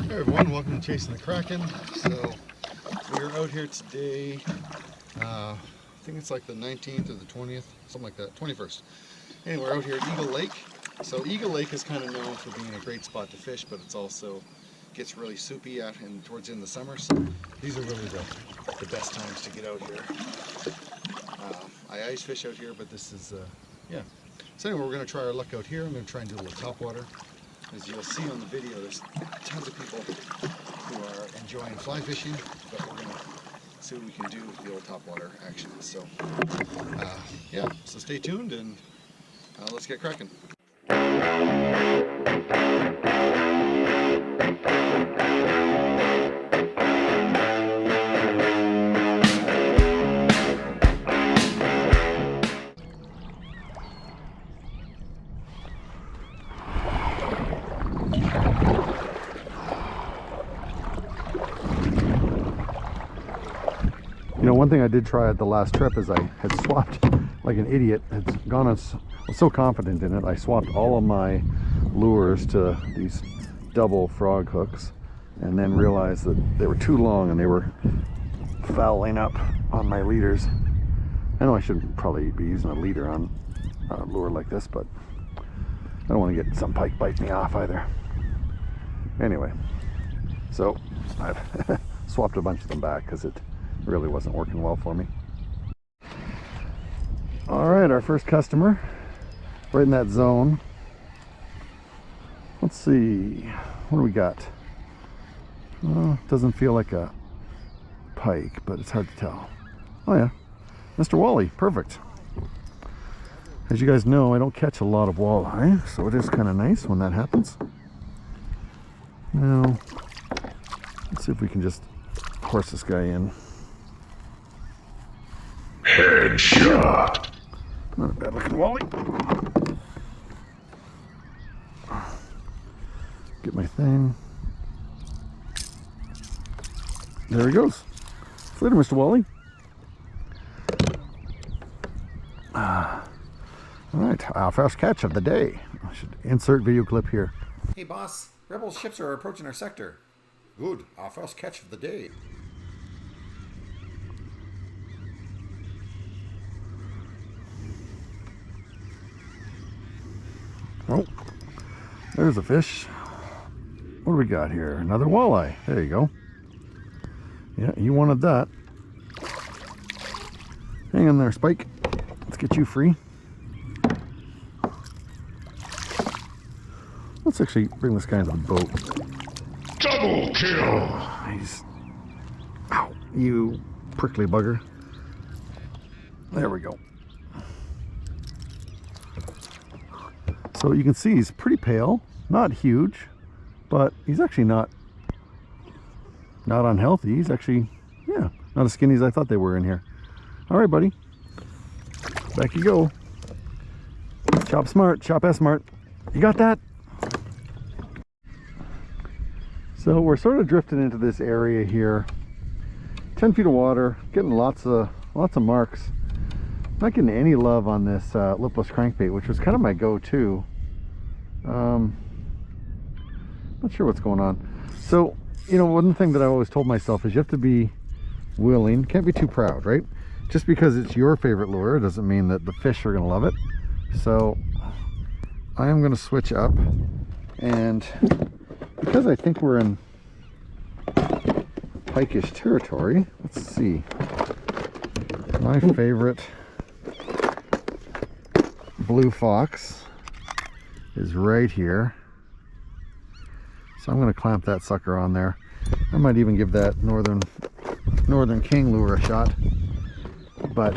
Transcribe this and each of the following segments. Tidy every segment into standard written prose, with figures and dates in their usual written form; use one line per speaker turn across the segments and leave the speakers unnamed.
Hey everyone, welcome to Chasing the Kraken. So we're out here today, I think it's like the 19th or the 20th, something like that, 21st. Anyway, we're out here at Eagle Lake. So Eagle Lake is kind of known for being a great spot to fish, but it's also gets really soupy and towards the end of the summer. So these are really the best times to get out here. I ice fish out here, but this is, yeah. So anyway, we're going to try our luck out here. I'm going to try and do a little topwater. As you'll see on the video, there's tons of people who are enjoying fly fishing, but we're going to see what we can do with the old topwater action. So, yeah, so stay tuned and let's get cracking. You know, one thing I did try at the last trip is I had swapped like an idiot. Had gone on, I was so confident in it, I swapped all of my lures to these double frog hooks and then realized that they were too long and they were fouling up on my leaders. I know I shouldn't probably be using a leader on a lure like this, but I don't want to get some pike bite me off either. Anyway, so I've swapped a bunch of them back because it really wasn't working well for me. All right, our first customer, right in that zone. Let's see, what do we got? Doesn't feel like a pike, but it's hard to tell. Oh yeah, Mr. Walleye, perfect. As you guys know, I don't catch a lot of walleye, so it is kind of nice when that happens. Now, let's see if we can just horse this guy in.
Headshot.
Not a bad looking walleye. Get my thing. There he goes. See you later, Mr. Walleye. Alright, our first catch of the day. I should insert video clip here.
Hey boss, rebel ships are approaching our sector. Good, our first catch of the day.
Oh, there's a fish. What do we got here? Another walleye. There you go. Yeah, you wanted that. Hang in there, Spike. Let's get you free. Let's actually bring this guy into the boat.
Double kill.
Nice. Ow, you prickly bugger. There we go. So you can see he's pretty pale, not huge, but he's actually not unhealthy. He's actually, yeah, not as skinny as I thought they were in here. All right, buddy. Back you go. Chop smart, chop S smart. You got that? So we're sort of drifting into this area here. 10 feet of water, getting lots of marks. Not getting any love on this lipless crankbait, which was kind of my go-to. Not sure what's going on. So, you know, one thing that I always told myself is you have to be willing, can't be too proud, right? Just because it's your favorite lure doesn't mean that the fish are going to love it. So I am going to switch up, and because I think we're in pike-ish territory, let's see. My favorite blue fox is right here, so I'm going to clamp that sucker on there. I might even give that northern king lure a shot, but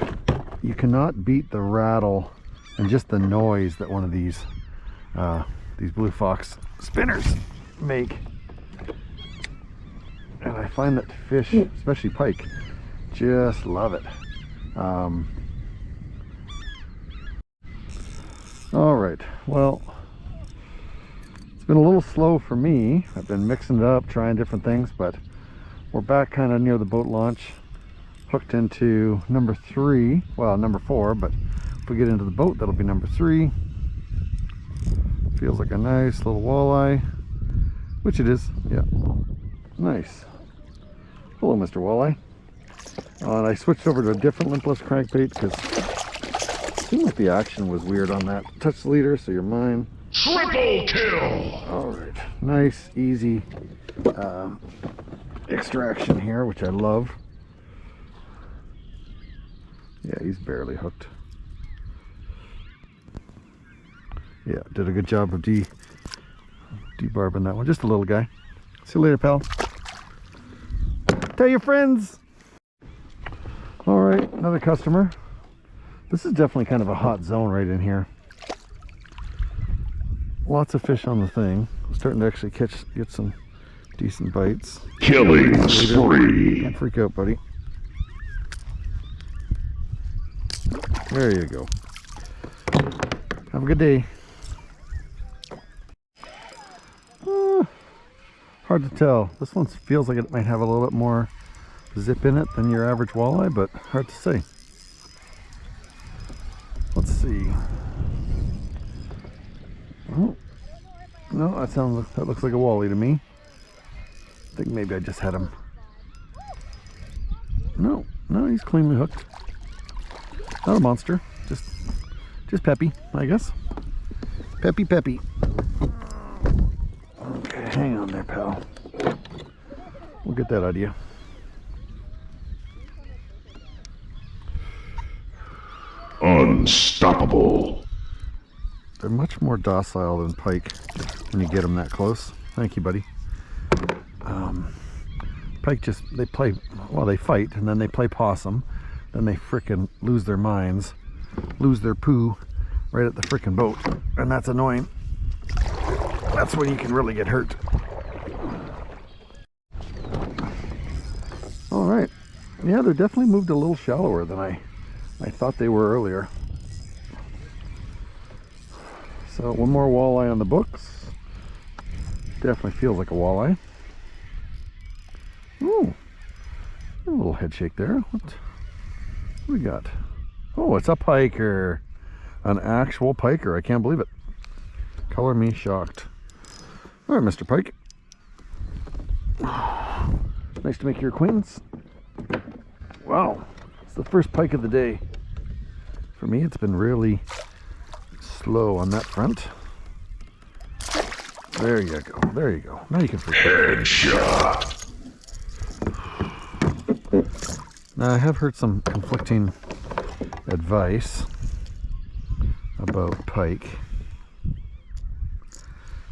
you cannot beat the rattle and just the noise that one of these blue fox spinners make. And I find that fish, especially pike, just love it. All right, well, it's been a little slow for me. I've been mixing it up, trying different things, but we're back kind of near the boat launch, hooked into number 3, well, number 4, but if we get into the boat, that'll be number 3. Feels like a nice little walleye. Which it is, yeah. Nice. Hello, Mr. Walleye. And I switched over to a different limpless crankbait because it seemed like the action was weird on that. Touch the leader, so you're mine.
Triple kill!
Alright, nice, easy extraction here, which I love. Yeah, he's barely hooked. Yeah, did a good job of debarbing that one. Just a little guy. See you later, pal. Tell your friends! Alright, another customer. This is definitely kind of a hot zone right in here. Lots of fish on the thing. I'm starting to actually get some decent bites.
Killing spree!
Don't freak out, buddy. There you go. Have a good day. Hard to tell. This one feels like it might have a little bit more zip in it than your average walleye, but hard to say. Let's see. Oh, no, that looks like a walleye to me. I think maybe I just had him. No, he's cleanly hooked. Not a monster, just peppy, I guess. Peppy. Okay, hang on there, pal. We'll get that out of you.
Unstoppable.
They're much more docile than pike when you get them that close. Thank you, buddy. Pike they fight, and then they play possum. Then they frickin' lose their minds, lose their poo right at the frickin' boat. And that's annoying. That's when you can really get hurt. All right. Yeah, they're definitely moved a little shallower than I thought they were earlier. So one more walleye on the books. Definitely feels like a walleye. Ooh, a little head shake there. What do we got? Oh, it's a piker. An actual piker. I can't believe it. Color me shocked. All right, Mr. Pike. Nice to make your acquaintance. Wow, it's the first pike of the day. For me, it's been really slow on that front. There you go. There you go. Now you can freak out.
Headshot.
Now, I have heard some conflicting advice about pike.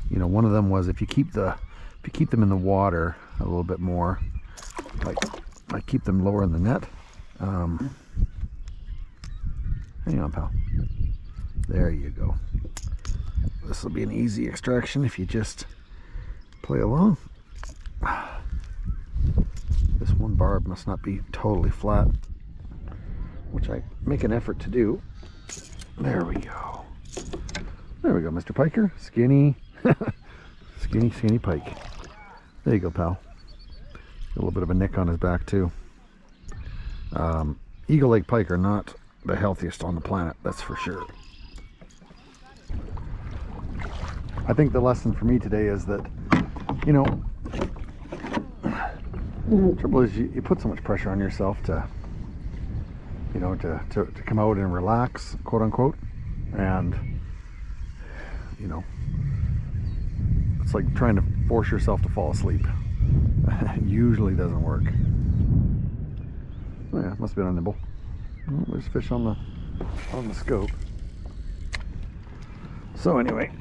You know, one of them was if you keep them in the water a little bit more, like keep them lower in the net. Hang on, pal. There you go. This will be an easy extraction if you just play along. This one barb must not be totally flat, which I make an effort to do. There we go. There we go, Mr. Piker. Skinny, skinny pike. There you go, pal. A little bit of a nick on his back too. Eagle Lake pike are not the healthiest on the planet, that's for sure. I think the lesson for me today is that, you know, the trouble is you put so much pressure on yourself to, you know, to come out and relax, quote unquote, and, you know, it's like trying to force yourself to fall asleep. It usually doesn't work. Oh yeah, must have been a nibble. Oh, there's fish on the scope. So anyway,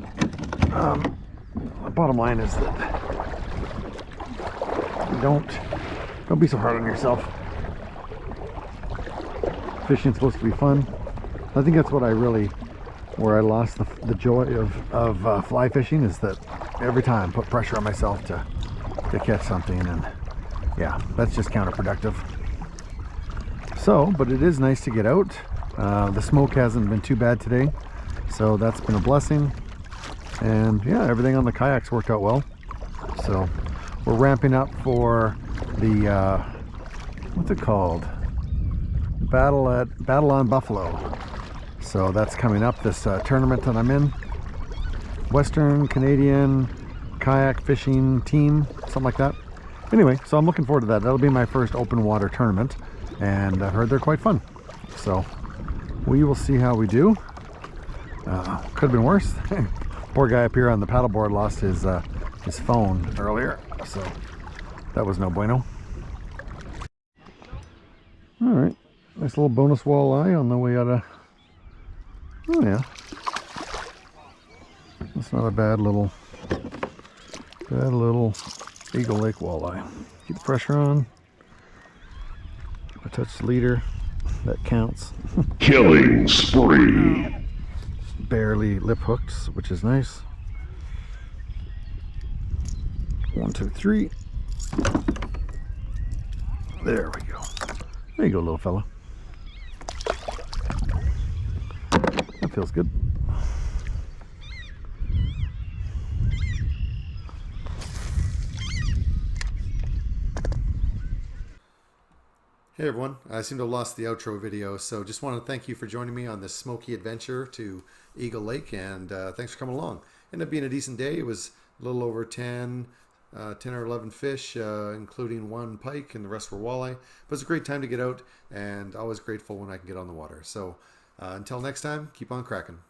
the bottom line is that don't be so hard on yourself. Fishing's supposed to be fun. I think that's where I lost the joy of fly fishing, is that every time I put pressure on myself to catch something, and yeah, that's just counterproductive. So, but it is nice to get out. The smoke hasn't been too bad today, so that's been a blessing. And yeah, everything on the kayaks worked out well. So we're ramping up for the what's it called? Battle on Buffalo. So that's coming up, this tournament that I'm in. Western Canadian kayak fishing team, something like that. Anyway, so I'm looking forward to that. That'll be my first open water tournament, and I heard they're quite fun. So we will see how we do. Could have been worse. Poor guy up here on the paddleboard lost his phone earlier, so that was no bueno. All right, nice little bonus walleye on the way out of. Oh yeah, that's not a bad little Eagle Lake walleye. Keep the pressure on. I touched the leader. That counts.
Killing spree.
Barely lip hooks, which is nice. 1, 2, 3. There we go. There you go, little fella. That feels good.
Hey everyone, I seem to have lost the outro video, so just want to thank you for joining me on this smoky adventure to Eagle Lake, and thanks for coming along. Ended up being a decent day. It was a little over 10 or 11 fish, including 1 pike, and the rest were walleye. But it's a great time to get out, and always grateful when I can get on the water. So until next time, keep on cracking.